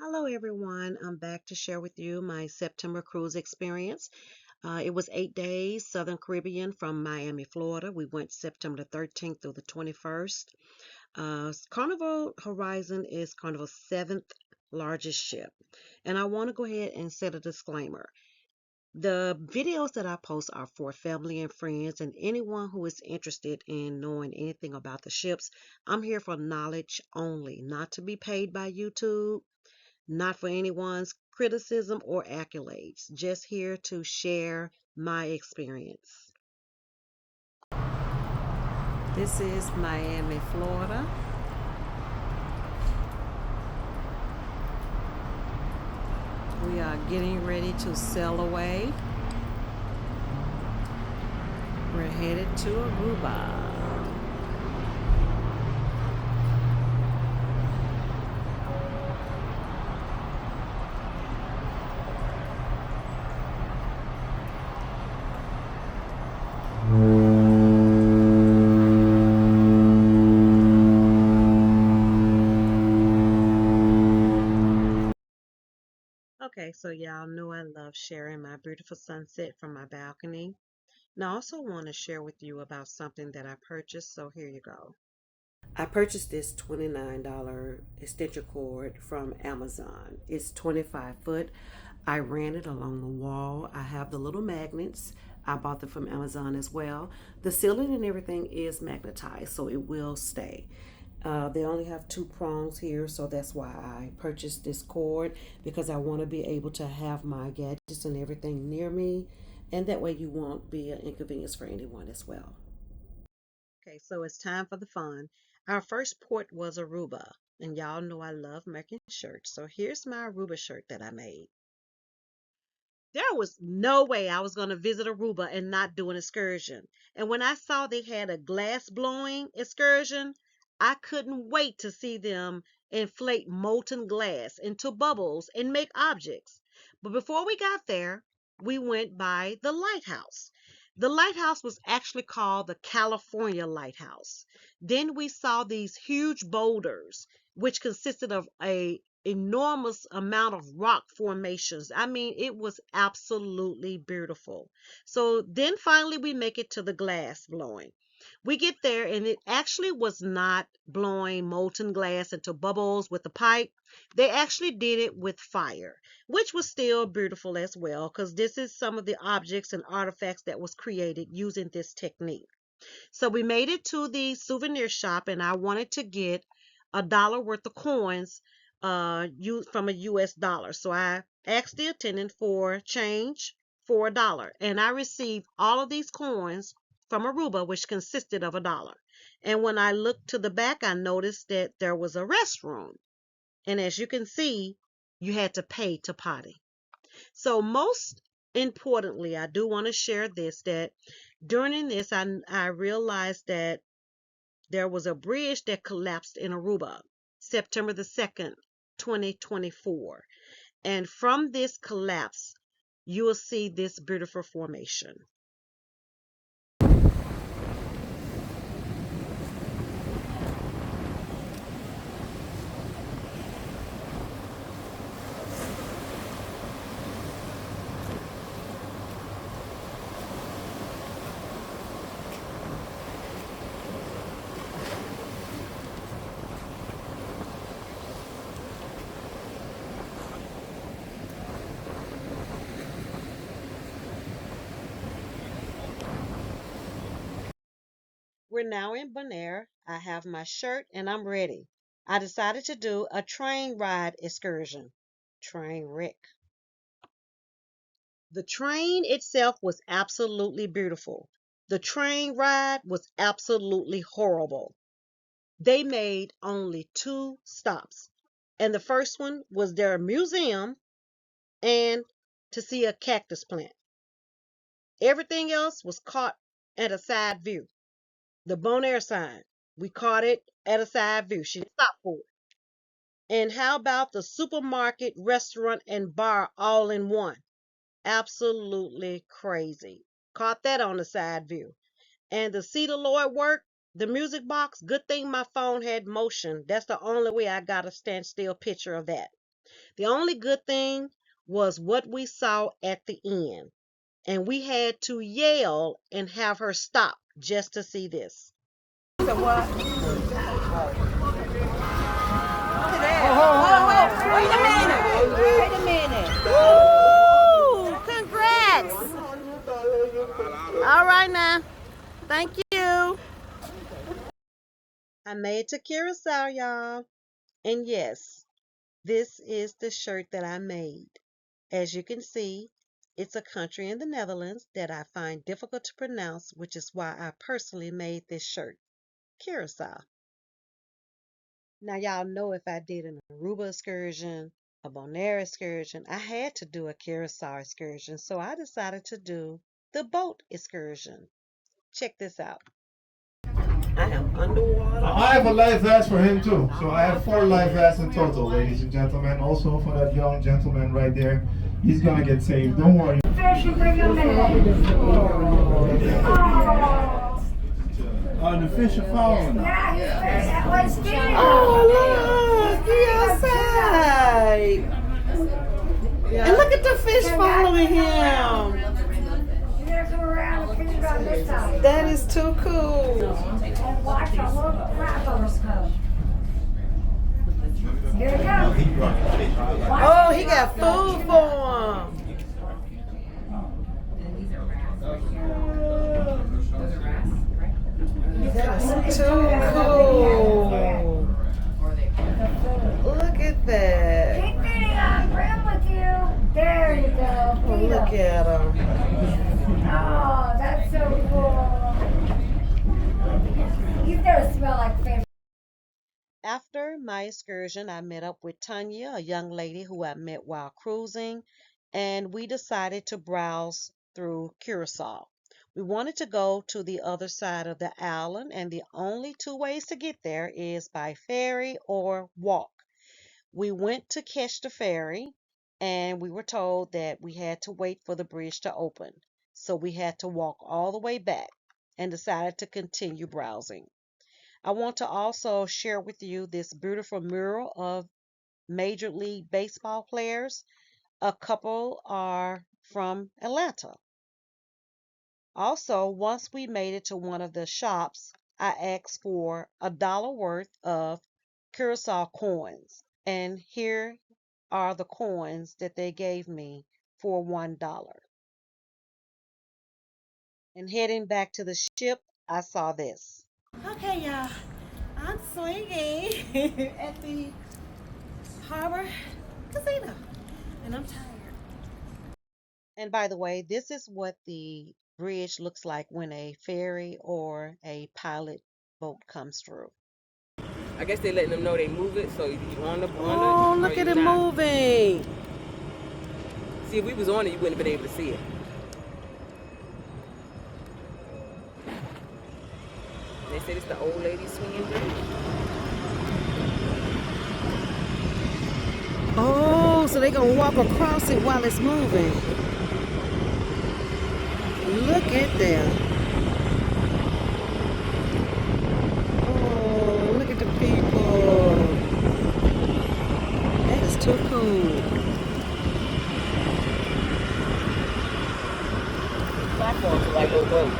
Hello, everyone. I'm back to share with you my September cruise experience. It was 8 days, Southern Caribbean from Miami, Florida. We went September the 13th through the 21st. Carnival Horizon is Carnival's seventh largest ship. And I want to go ahead and set a disclaimer. The videos that I post are for family and friends and anyone who is interested in knowing anything about the ships. I'm here for knowledge only, not to be paid by YouTube, not for anyone's criticism or accolades, just here to share my experience. This is Miami, Florida. We are getting ready to sail away. We're headed to Aruba. Okay, so y'all know I love sharing my beautiful sunset from my balcony. Now, I also want to share with you about something that I purchased, so here you go. I purchased this $29 extension cord from Amazon. It's 25 foot. I ran it along the wall. I have the little magnets. I bought them from Amazon as well. The ceiling and everything is magnetized, so it will stay. They only have two prongs here, so that's why I purchased this cord, because I want to be able to have my gadgets and everything near me, and that way you won't be an inconvenience for anyone as well. Okay, so it's time for the fun. Our first port was Aruba, and y'all know I love making shirts. So here's my Aruba shirt that I made. There was no way I was going to visit Aruba and not do an excursion. And when I saw they had a glass blowing excursion, I couldn't wait to see them inflate molten glass into bubbles and make objects. But before we got there, we went by the lighthouse. The lighthouse was actually called the California Lighthouse. Then we saw these huge boulders, which consisted of a enormous amount of rock formations. I mean, it was absolutely beautiful. So then finally we make it to the glass blowing. We get there and it actually was not blowing molten glass into bubbles with a pipe. They actually did it with fire, which was still beautiful as well, because this is some of the objects and artifacts that was created using this technique. So we made it to the souvenir shop, and I wanted to get $1 worth of coins from a US dollar. So I asked the attendant for change for $1, and I received all of these coins from Aruba, which consisted of $1. And when I looked to the back, I noticed that there was a restroom. And as you can see, you had to pay to potty. So most importantly, I do want to share this, that during this, I realized that there was a bridge that collapsed in Aruba, September the 2nd, 2024. And from this collapse, you will see this beautiful formation. We're now in Bonaire. I have my shirt and I'm ready. I decided to do a train ride excursion. Train wreck. The train itself was absolutely beautiful. The train ride was absolutely horrible. They made only two stops. And the first one was their museum and to see a cactus plant. Everything else was caught at a side view. The Bonaire sign, we caught it at a side view. She didn't stop for it. And how about the supermarket, restaurant, and bar all in one? Absolutely crazy. Caught that on the side view. And to see the Lord work, the music box, good thing my phone had motion. That's the only way I got a standstill picture of that. The only good thing was what we saw at the end, and we had to yell and have her stop just to see this. So what? Look at that. Oh, wait a minute. Wait a minute. Woo! Congrats. All right now. Thank you. I made to Curacao, y'all. And yes, this is the shirt that I made. As you can see, it's a country in the Netherlands that I find difficult to pronounce, which is why I personally made this shirt. Curacao. Now, y'all know if I did an Aruba excursion, a Bonaire excursion, I had to do a Curacao excursion, so I decided to do the boat excursion. Check this out. I am underwater. I have a life vest for him too. So I have 4 life vests in total, ladies and gentlemen. Also for that young gentleman right there. He's gonna get saved. Don't worry. Fish and bring them in. Oh, the fish are following. Yeah, he's fish. That was Steve. Oh, look. He outside. And look at the fish following him. You gotta come around and fish on this side. That is too cool. And watch a little crap of us come. Here we go. Oh, he got food for him. That is too cool. Look at that. Keep getting on. Bring him with you. There you go. Oh, look at him. Oh, that's so cool. He's gonna smell like fish. After my excursion, I met up with Tanya, a young lady who I met while cruising, and we decided to browse through Curacao. We wanted to go to the other side of the island, and the only 2 ways to get there is by ferry or walk. We went to catch the ferry, and we were told that we had to wait for the bridge to open. So we had to walk all the way back and decided to continue browsing. I want to also share with you this beautiful mural of Major League Baseball players. A couple are from Atlanta. Also, once we made it to one of the shops, I asked for $1 worth of Curacao coins. And here are the coins that they gave me for $1. And heading back to the ship, I saw this. Okay, y'all. I'm swinging at the Harbor Casino. And I'm tired. And by the way, this is what the bridge looks like when a ferry or a pilot boat comes through. I guess they letting them know they move it, so you on the Oh, look at it moving. See, if we was on it, you wouldn't have been able to see it. They said it's the old lady swinging bridge. Oh, so they gonna walk across it while it's moving. Look at that. Oh, look at the people. That is too cool. Platforms are like little boats.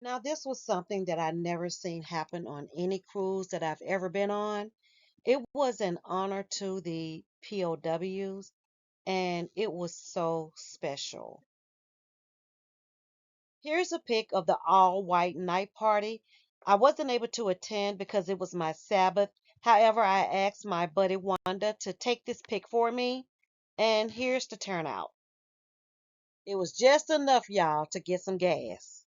Now, this was something that I never seen happen on any cruise that I've ever been on. It was an honor to the POWs, and it was so special. Here's a pic of the all-white night party. I wasn't able to attend because it was my Sabbath. However, I asked my buddy Wanda to take this pic for me, and here's the turnout. It was just enough, y'all, to get some gas.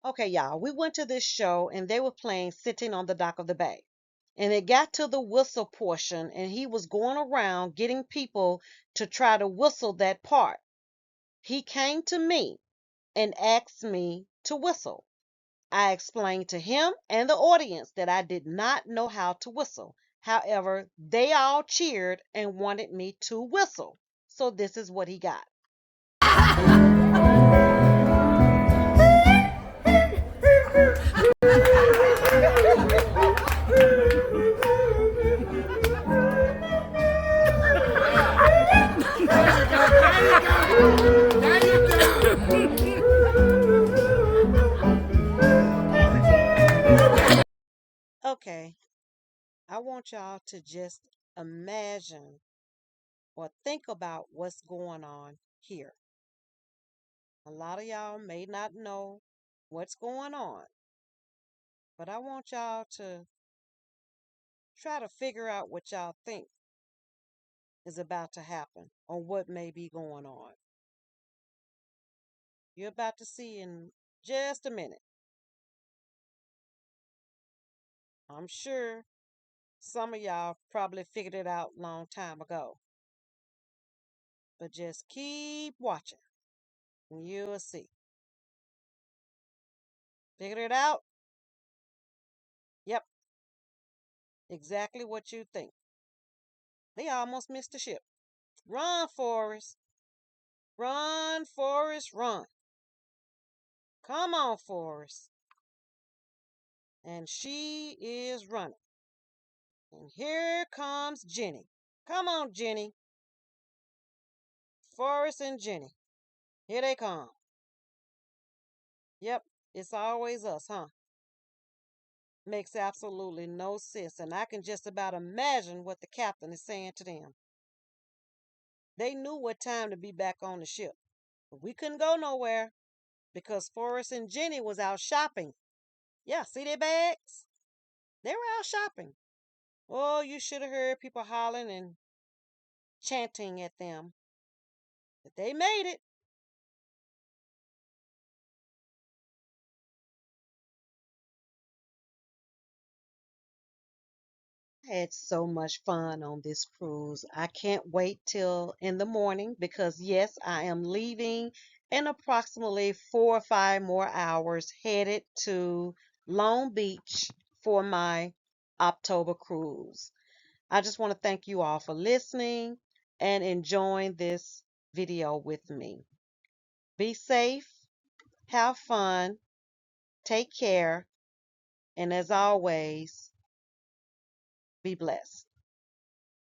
Okay, Okay, y'all, we went to this show and they were playing Sitting on the Dock of the Bay. And it got to the whistle portion, and he was going around getting people to try to whistle that part. He came to me and asked me to whistle. I explained to him and the audience that I did not know how to whistle. However, they all cheered and wanted me to whistle. So this is what he got. Okay, I want y'all to just imagine or think about what's going on here. A lot of y'all may not know what's going on, but I want y'all to try to figure out what y'all think is about to happen or what may be going on. You're about to see in just a minute. I'm sure some of y'all probably figured it out a long time ago, but just keep watching and you'll see. Figured it out? Yep, exactly what you think. They almost missed the ship. Run, Forrest. Run, Forrest, run. Come on, Forrest. And she is running. And here comes Jenny. Come on, Jenny. Forrest and Jenny. Here they come. Yep, it's always us, huh? Makes absolutely no sense, and I can just about imagine what the captain is saying to them. They knew what time to be back on the ship, but we couldn't go nowhere because Forrest and Jenny was out shopping. Yeah, see their bags? They were out shopping. Oh, you should have heard people hollering and chanting at them. But they made it. I had so much fun on this cruise. I can't wait till in the morning because, yes, I am leaving in approximately 4 or 5 more hours headed to Long Beach for my October cruise. I just want to thank you all for listening and enjoying this video with me. Be safe, have fun, take care, and as always, be blessed.